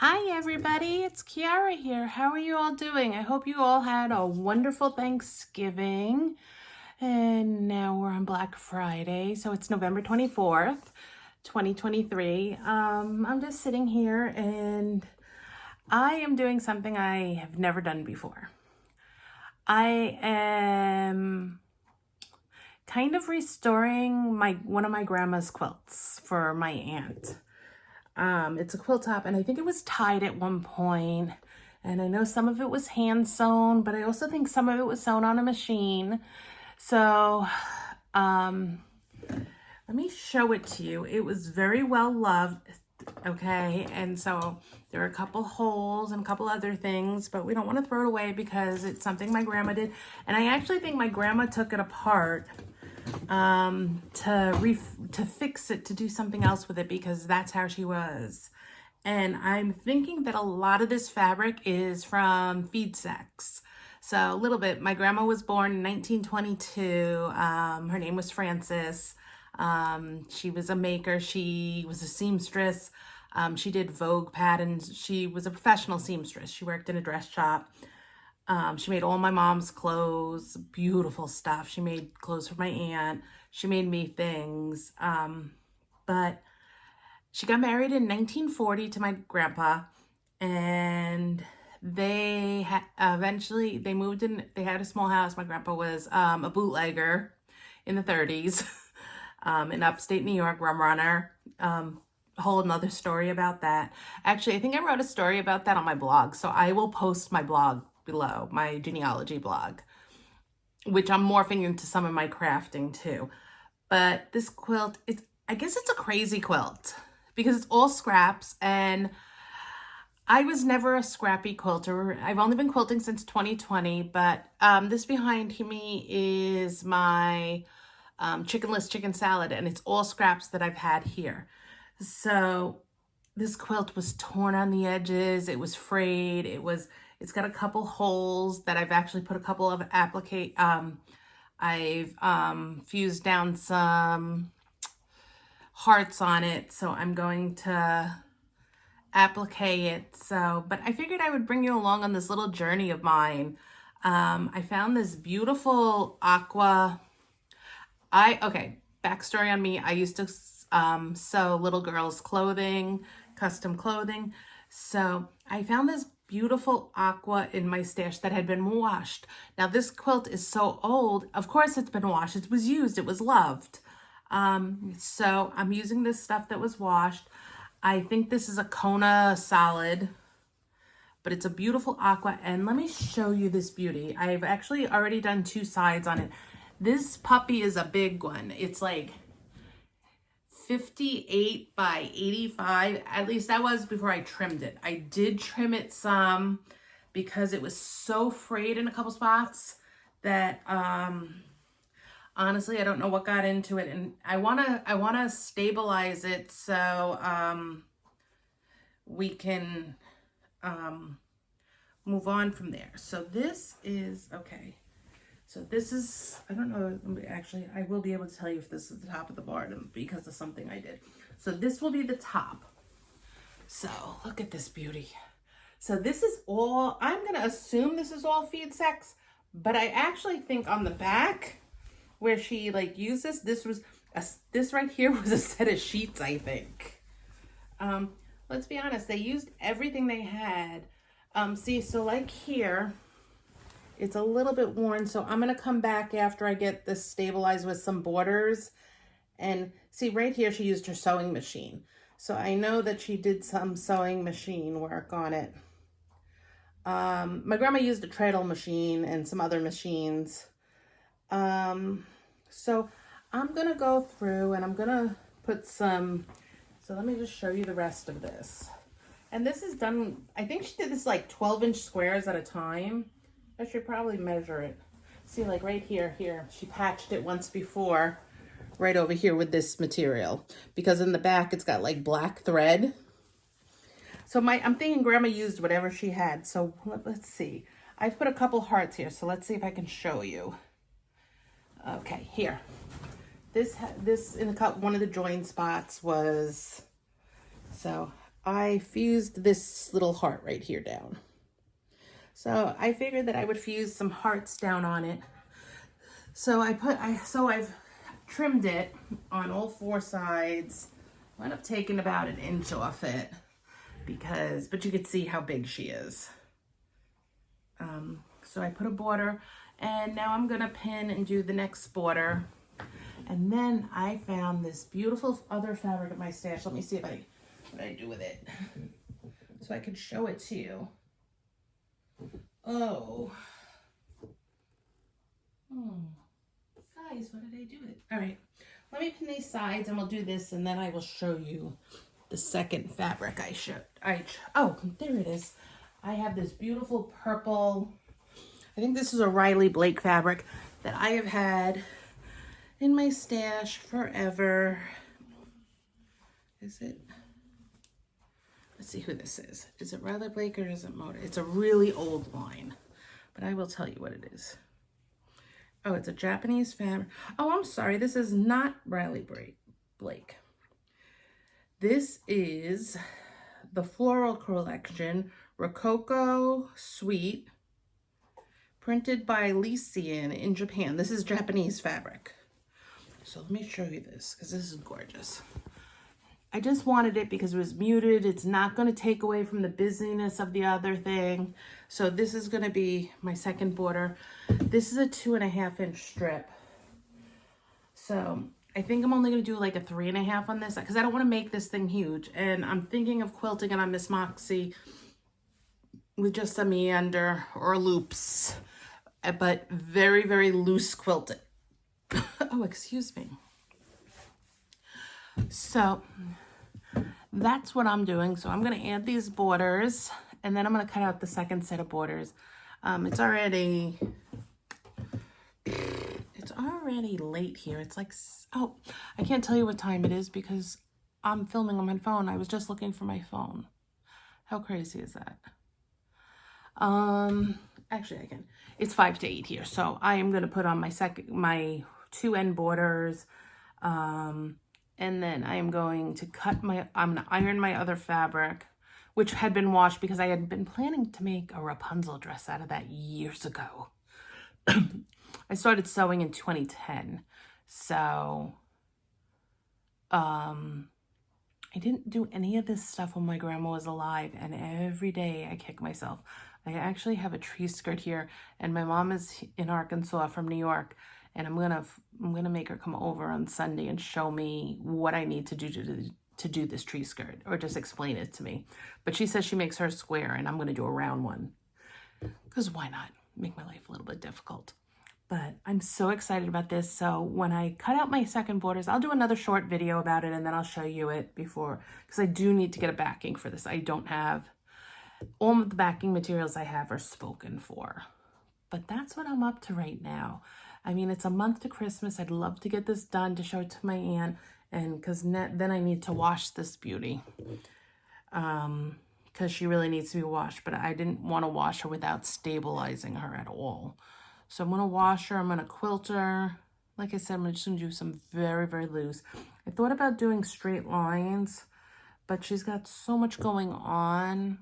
Hi everybody, it's Kiara here. How are you all doing? I hope you all had a wonderful Thanksgiving. And now we're on Black Friday, so it's November 24th, 2023. I'm just sitting here and I am doing something I have never done before. I am kind of restoring one of my grandma's quilts for my aunt. It's a quilt top, and I think it was tied at one point, and I know some of it was hand sewn, but I also think some of it was sewn on a machine. So let me show it to you. It was very well loved, okay? And so there are a couple holes and a couple other things, but we don't want to throw it away because it's something my grandma did. And I actually think my grandma took it apart to fix it, to do something else with it, because that's how she was. And I'm thinking that a lot of this fabric is from feed sacks. So a little bit. My grandma was born in 1922. Her name was Frances. She was a maker. She was a seamstress. She did Vogue patterns. She was a professional seamstress. She worked in a dress shop. She made all my mom's clothes, beautiful stuff. She made clothes for my aunt. She made me things. But she got married in 1940 to my grandpa, and they eventually they moved in. They had a small house. My grandpa was a bootlegger in the 30s in upstate New York, rum runner. A whole another story about that. Actually, I think I wrote a story about that on my blog, so I will post my blog below, my genealogy blog, which I'm morphing into some of my crafting too. But this quilt, I guess it's a crazy quilt because it's all scraps, and I was never a scrappy quilter. I've only been quilting since 2020, but this behind me is my chickenless chicken salad, and it's all scraps that I've had here. So this quilt was torn on the edges. It was frayed. It's got a couple holes that I've actually put a couple of I've fused down some hearts on it. So I'm going to applique it. So, but I figured I would bring you along on this little journey of mine. I found this beautiful aqua. Okay, backstory on me. I used to sew little girls' clothing, custom clothing. So I found this beautiful aqua in my stash that had been washed. Now this quilt is so old, of course it's been washed. It was used, it was loved. So I'm using this stuff that was washed. I think this is a Kona solid, but it's a beautiful aqua. And let me show you this beauty. I've actually already done two sides on it. This puppy is a big one. It's like 58 by 85. At least that was before I trimmed it. I did trim it some because it was so frayed in a couple spots that honestly I don't know what got into it, and I wanna stabilize it so we can move on from there. So this is okay. So this is, I don't know, actually, I will be able to tell you if this is the top of the bottom because of something I did. So this will be the top. So look at this beauty. So this is all, I'm going to assume this is all feed sacks, but I actually think on the back where she like used this right here was a set of sheets, I think. Let's be honest, they used everything they had. See, so like here, it's a little bit worn, so I'm going to come back after I get this stabilized with some borders. And see, right here, she used her sewing machine. So I know that she did some sewing machine work on it. My grandma used a treadle machine and some other machines. So I'm going to go through and I'm going to put some, so let me just show you the rest of this. And this is done, I think she did this like 12-inch squares at a time. I should probably measure it. See, like right here, she patched it once before, right over here with this material, because in the back it's got like black thread. So I'm thinking grandma used whatever she had. So let's see. I've put a couple hearts here, so let's see if I can show you. Okay, here. This in one of the join spots was, so I fused this little heart right here down. So I figured that I would fuse some hearts down on it. So I've trimmed it on all four sides. I ended up taking about 1 inch off it but you could see how big she is. So I put a border, and now I'm gonna pin and do the next border. And then I found this beautiful other fabric at my stash. Let me see what I do with it, so I could show it to you. Oh. Guys, what did I do with it? All right, let me pin these sides and we'll do this, and then I will show you the second fabric I showed. Oh, there it is. I have this beautiful purple, I think this is a Riley Blake fabric that I have had in my stash forever. Is it? Let's see who this is. Is it Riley Blake or is it Moda? It's a really old line, but I will tell you what it is. Oh, it's a Japanese fabric. Oh, I'm sorry. This is not Riley Blake. This is the Floral Collection Rococo Suite, printed by Lycian in Japan. This is Japanese fabric. So let me show you this, because this is gorgeous. I just wanted it because it was muted. It's not going to take away from the busyness of the other thing. So this is going to be my second border. This is a 2.5 inch strip. So I think I'm only going to do like a 3.5 on this, because I don't want to make this thing huge. And I'm thinking of quilting it on Miss Moxie with just a meander or loops, but very, very loose quilted. Oh, excuse me. So that's what I'm doing. So I'm going to add these borders, and then I'm going to cut out the second set of borders. It's already late here. It's like, oh, I can't tell you what time it is because I'm filming on my phone. I was just looking for my phone. How crazy is that? Actually I can. It's 5 to 8 here. So I am going to put on my 2 end borders. And then I am going to I'm going to iron my other fabric, which had been washed because I had been planning to make a Rapunzel dress out of that years ago. I started sewing in 2010. So, I didn't do any of this stuff when my grandma was alive, and every day I kick myself. I actually have a tree skirt here, and my mom is in Arkansas from New York, and I'm gonna make her come over on Sunday and show me what I need to do this tree skirt, or just explain it to me. But she says she makes her square, and I'm gonna do a round one, because why not? Make my life a little bit difficult. But I'm so excited about this. So when I cut out my second borders, I'll do another short video about it, and then I'll show you it before, because I do need to get a backing for this. I don't have, all of the backing materials I have are spoken for. But that's what I'm up to right now. I mean, it's a month to Christmas. I'd love to get this done to show it to my aunt, and because then I need to wash this beauty. Because she really needs to be washed, but I didn't want to wash her without stabilizing her at all. So I'm going to wash her. I'm going to quilt her. Like I said, I'm just going to do some very, very loose. I thought about doing straight lines, but she's got so much going on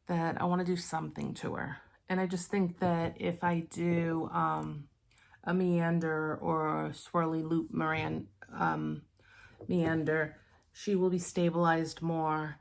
that I want to do something to her. And I just think that if I do a meander or a swirly loop meander, she will be stabilized more.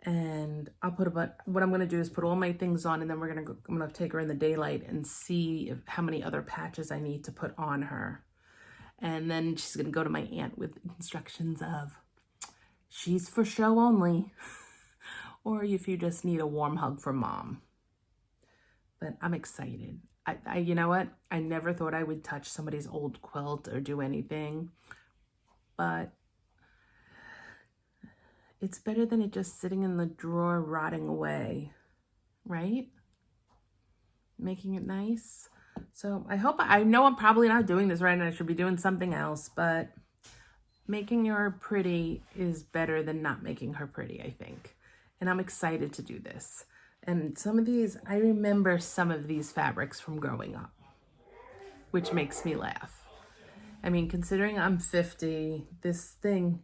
And I'll put what I'm going to do is put all my things on, and then I'm going to take her in the daylight and see how many other patches I need to put on her. And then she's going to go to my aunt with instructions of, she's for show only, or if you just need a warm hug from mom. But I'm excited. You know what? I never thought I would touch somebody's old quilt or do anything, but it's better than it just sitting in the drawer rotting away, right? Making it nice. So I know I'm probably not doing this right, and I should be doing something else, but making her pretty is better than not making her pretty, I think. And I'm excited to do this. And some of these, I remember some of these fabrics from growing up, which makes me laugh. I mean, considering I'm 50, this thing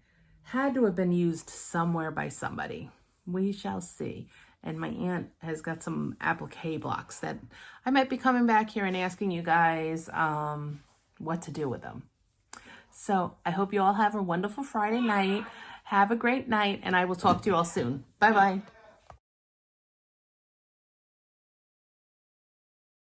had to have been used somewhere by somebody. We shall see. And my aunt has got some applique blocks that I might be coming back here and asking you guys what to do with them. So I hope you all have a wonderful Friday night. Have a great night, and I will talk to you all soon. Bye-bye.